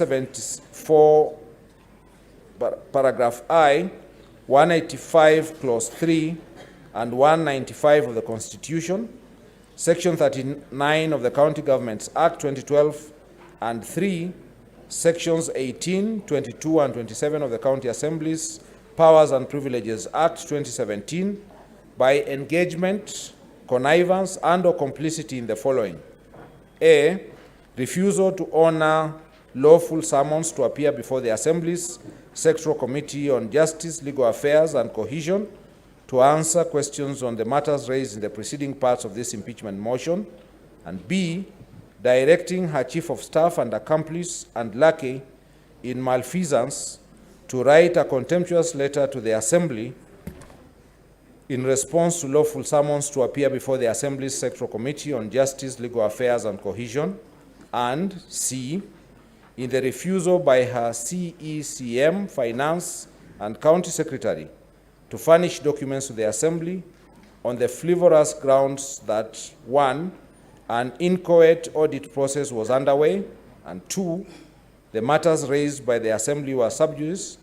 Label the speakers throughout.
Speaker 1: 174, paragraph I, 185, clause 3, and 195 of the Constitution, Section 39 of the County Governments Act 2012, and 3, Sections 18, 22, and 27 of the County Assemblies Powers and Privileges Act 2017 by engagement, connivance, and/or complicity in the following: A, refusal to honor lawful summons to appear before the Assembly's Sectoral Committee on Justice, Legal Affairs, and Cohesion to answer questions on the matters raised in the preceding parts of this impeachment motion, and B, directing her Chief of Staff and accomplice and lackey in malfeasance to write a contemptuous letter to the Assembly in response to lawful summons to appear before the Assembly's Sectoral Committee on Justice, Legal Affairs, and Cohesion, and C, in the refusal by her CECM, Finance, and County Secretary to furnish documents to the Assembly on the frivolous grounds that 1, an inchoate audit process was underway, and 2, the matters raised by the Assembly were sub judice,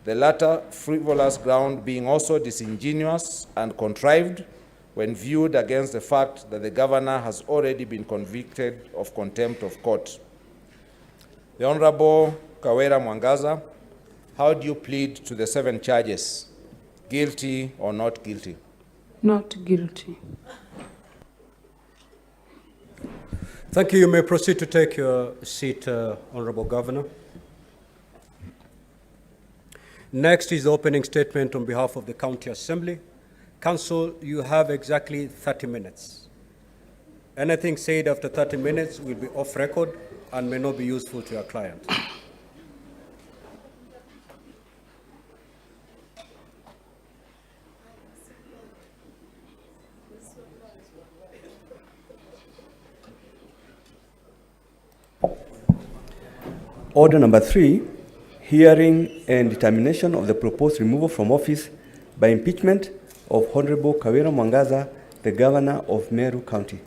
Speaker 1: the latter frivolous ground being also disingenuous and contrived when viewed against the fact that the Governor has already been convicted of contempt of court. The Honorable Kawira Mwangaza, how do you plead to the 7 charges? Guilty or not guilty?
Speaker 2: Not guilty.
Speaker 3: Thank you. You may proceed to take your seat, Honorable Governor. Next is the opening statement on behalf of the County Assembly. Council, you have exactly 30 minutes. Anything said after 30 minutes will be off record and may not be useful to your client.
Speaker 4: Order number 3, hearing and determination of the proposed removal from office by impeachment of Honorable Kawira Mwangaza, the Governor of Meru County.